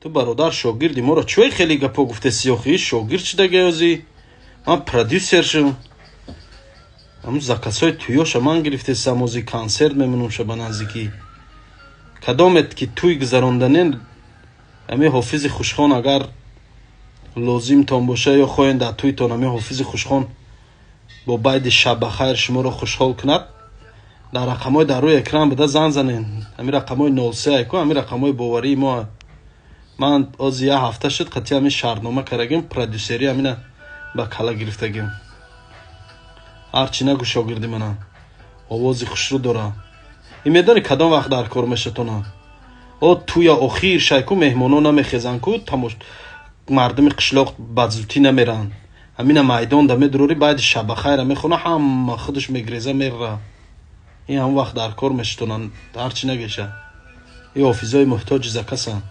تو برادر شاگردی ما را چوی خیلی گپا گفته سیاخی شاگرد چی دیگه ازی من پرودیوسر شم همون زکاسای تویاش من گرفته سموزی کنسرت میمونم شب نزدیکی کدامت که توی گذراندنین امی حافظ خوشخان اگر لازم تان باشه یا خواهین در توی تان امی حافظ خوشخان با باید شب بخیر شما را خوشحال کند در رقمای در روی اکران بده زن زنین امی رقمای 03 ایکو امی رقمای باوری ما من از یه هفته شد قطعی امی شهرنامه کرگیم پرودیوسری امینه با کلا گرفتگیم هرچی نگو شاگردی منم آوازی خوش رو داره این میدانی کدام وقت در کار میشتونه توی آخیر شایکو مهمانو نمیخیزن کو مردم قشلاق بدزوتی نمیرن همین میدان دمی دروری باید شب خیر میخونه هم خودش میگریزه میره این هم وقت در کار میشتونن هرچی نگیشه این حافظای محتاج زکسن